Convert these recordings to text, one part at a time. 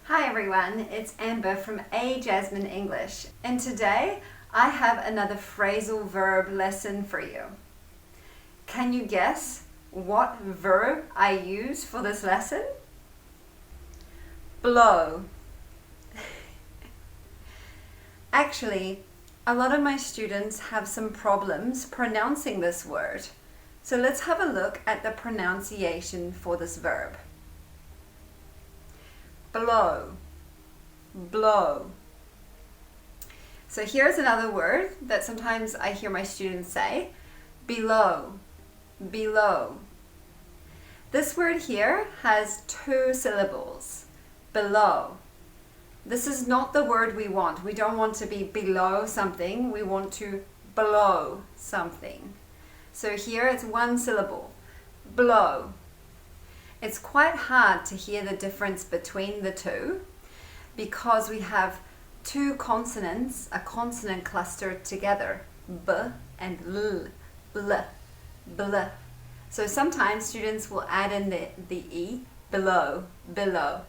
Hi everyone, it's Amber from A.jasmine English, and today I have another phrasal verb lesson for you. Can you guess what verb I use for this lesson? Blow. Actually, a lot of my students have some problems pronouncing this word, so let's have a look at the pronunciation for this verb. Blow, blow. So here's another word that sometimes I hear my students say, below, below. This word here has two syllables, below. This is not the word we want. We don't want to be below something, we want to blow something. So here it's one syllable, blow. It's quite hard to hear the difference between the two because we have two consonants, a consonant cluster together, b and l, bl, bl. So sometimes students will add in the e, below, below.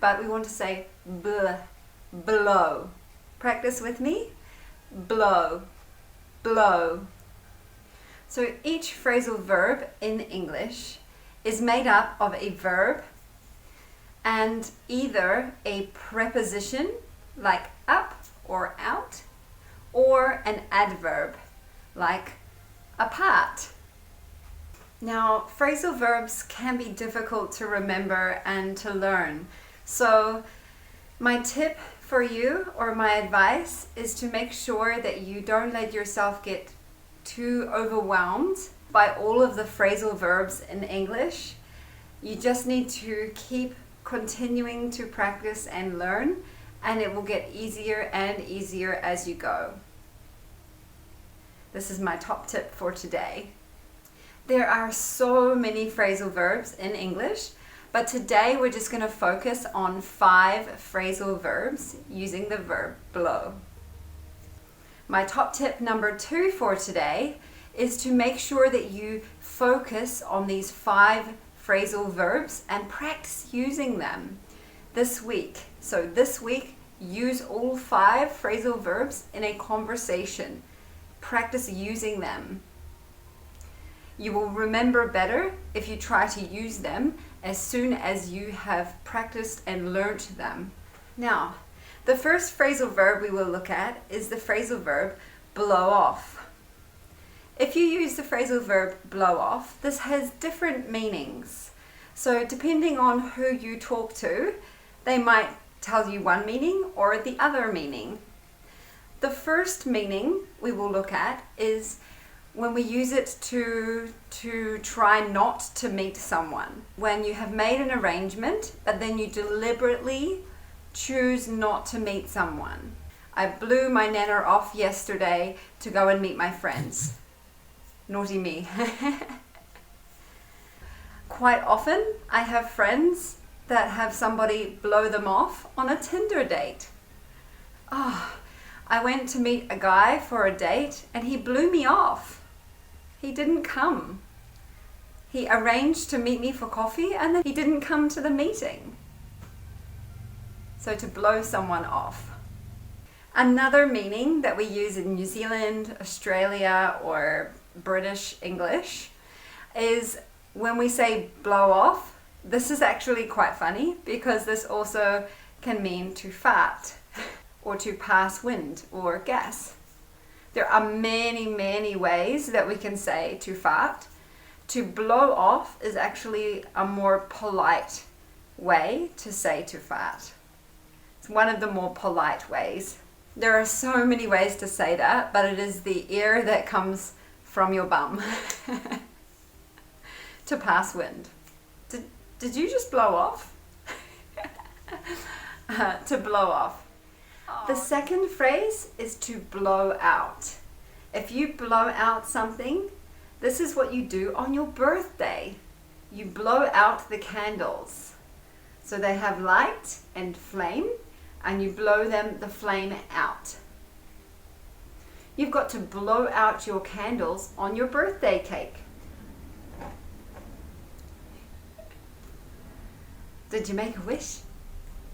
But we want to say bl, blow. Practice with me, blow, blow. So each phrasal verb in English is made up of a verb and either a preposition like up or out, or an adverb like apart. Now, phrasal verbs can be difficult to remember and to learn. So my tip for you, or my advice, is to make sure that you don't let yourself get too overwhelmed by all of the phrasal verbs in English. You just need to keep continuing to practice and learn, and it will get easier and easier as you go. This is my top tip for today. There are so many phrasal verbs in English, but today we're just going to focus on 5 phrasal verbs using the verb blow. My top tip number 2 for today is to make sure that you focus on these 5 phrasal verbs and practice using them this week. So this week, use all 5 phrasal verbs in a conversation. Practice using them. You will remember better if you try to use them as soon as you have practiced and learnt them. Now, the first phrasal verb we will look at is the phrasal verb blow off. If you use the phrasal verb blow off, this has different meanings. So depending on who you talk to, they might tell you one meaning or the other meaning. The first meaning we will look at is when we use it to try not to meet someone. When you have made an arrangement, but then you deliberately choose not to meet someone. I blew my nana off yesterday to go and meet my friends. Naughty me. Quite often I have friends that have somebody blow them off on a Tinder date. I went to meet a guy for a date and he blew me off. He didn't come. He arranged to meet me for coffee and then he didn't come to the meeting. So to blow someone off. Another meaning that we use in New Zealand, Australia, or British English is when we say blow off. This is actually quite funny because this also can mean to fart or to pass wind or gas. There are many, many ways that we can say to fart. To blow off is actually a more polite way to say to fart. It's one of the more polite ways. There are so many ways to say that, but it is the air that comes from your bum to pass wind. Did you just blow off? To blow off. The second phrase is to blow out. If you blow out something, this is what you do on your birthday. You blow out the candles. So they have light and flame, and you blow the flame out. You've got to blow out your candles on your birthday cake. Did you make a wish?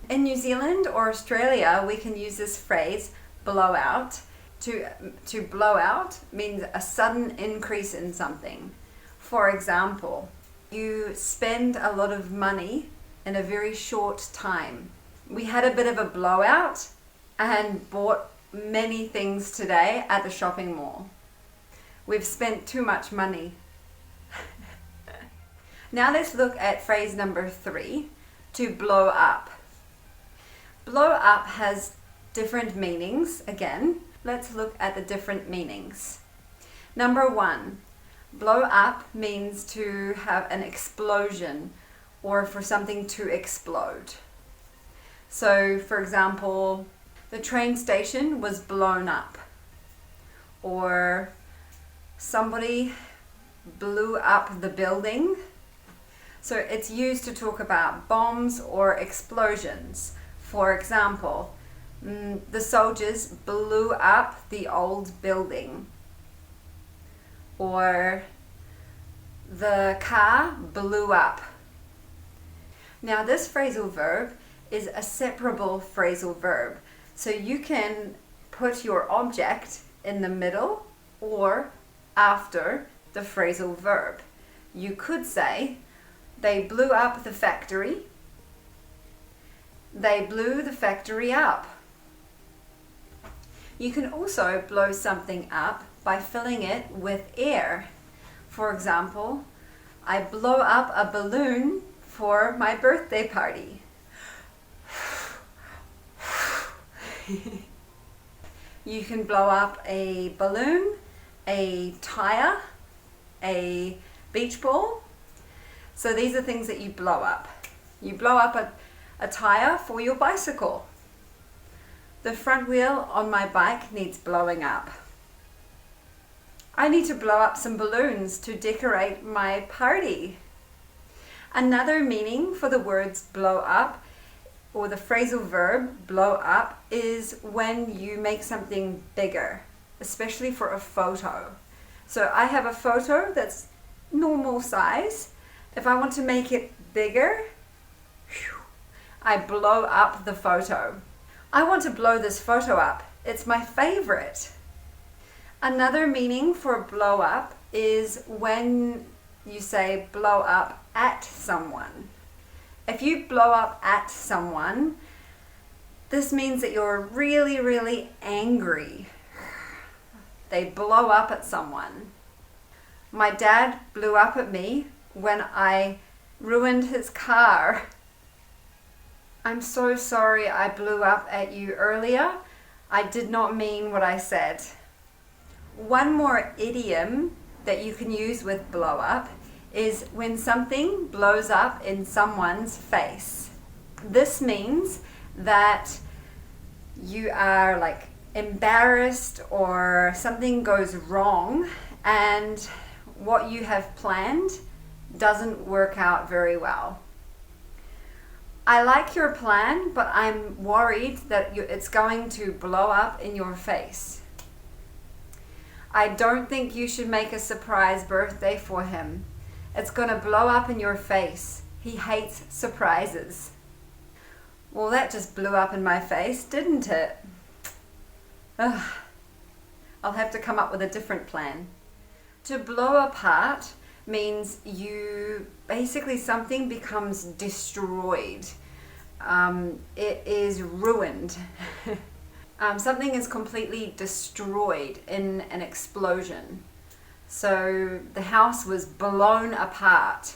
In New Zealand or Australia, we can use this phrase, blow out. To blow out means a sudden increase in something. For example, you spend a lot of money in a very short time. We had a bit of a blowout and bought many things today at the shopping mall. We've spent too much money. Now let's look at phrase number 3, to blow up. Blow up has different meanings. Again, let's look at the different meanings. Number 1, blow up means to have an explosion or for something to explode. So, for example, the train station was blown up, or somebody blew up the building. So it's used to talk about bombs or explosions. For example, the soldiers blew up the old building, or the car blew up. Now this phrasal verb is a separable phrasal verb. So you can put your object in the middle or after the phrasal verb. You could say, they blew up the factory. They blew the factory up. You can also blow something up by filling it with air. For example, I blow up a balloon for my birthday party. You can blow up a balloon, a tire, a beach ball. So these are things that you blow up. You blow up a tire for your bicycle. The front wheel on my bike needs blowing up. I need to blow up some balloons to decorate my party. Another meaning for the words blow up or the phrasal verb blow up is when you make something bigger, especially for a photo. So I have a photo that's normal size. If I want to make it bigger, I blow up the photo. I want to blow this photo up. It's my favorite. Another meaning for blow up is when you say blow up at someone. If you blow up at someone, this means that you're really, really angry. They blow up at someone. My dad blew up at me when I ruined his car. I'm so sorry I blew up at you earlier. I did not mean what I said. One more idiom that you can use with blow up is when something blows up in someone's face. This means that you are like embarrassed or something goes wrong and what you have planned doesn't work out very well. I like your plan, but I'm worried that it's going to blow up in your face. I don't think you should make a surprise birthday for him. It's going to blow up in your face. He hates surprises. Well, that just blew up in my face, didn't it? Ugh. I'll have to come up with a different plan. To blow apart means basically something becomes destroyed. It is ruined. Something is completely destroyed in an explosion. So the house was blown apart.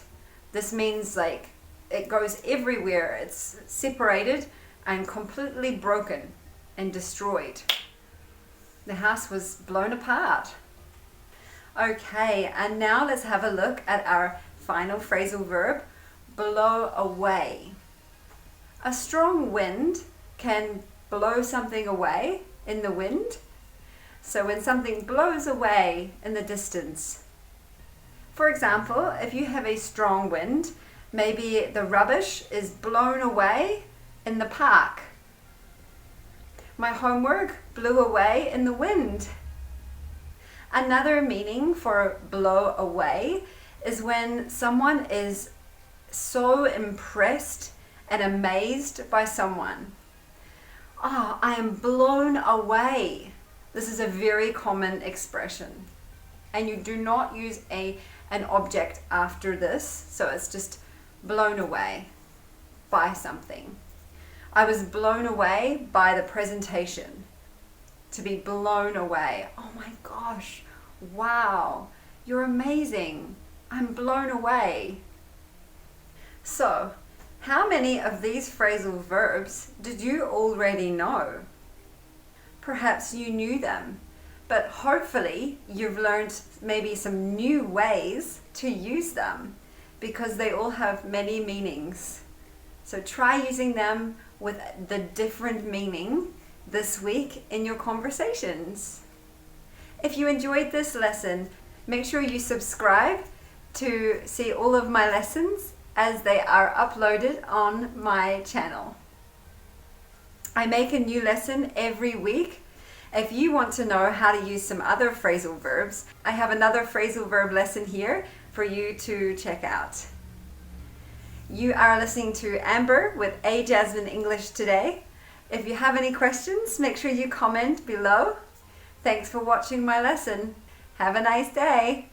This means like it goes everywhere. It's separated and completely broken and destroyed. The house was blown apart. Okay, and now let's have a look at our final phrasal verb, blow away. A strong wind can blow something away in the wind. So when something blows away in the distance. For example, if you have a strong wind, maybe the rubbish is blown away in the park. My homework blew away in the wind. Another meaning for blow away is when someone is so impressed and amazed by someone. Oh, I am blown away. This is a very common expression. And you do not use an object after this, so it's just blown away by something. I was blown away by the presentation. To be blown away. Oh my gosh, wow, you're amazing. I'm blown away. So, how many of these phrasal verbs did you already know? Perhaps you knew them, but hopefully you've learned maybe some new ways to use them because they all have many meanings. So try using them with the different meaning this week in your conversations. If you enjoyed this lesson, make sure you subscribe to see all of my lessons as they are uploaded on my channel. I make a new lesson every week. If you want to know how to use some other phrasal verbs, I have another phrasal verb lesson here for you to check out. You are listening to Amber with A.jasmine English today. If you have any questions, make sure you comment below. Thanks for watching my lesson. Have a nice day.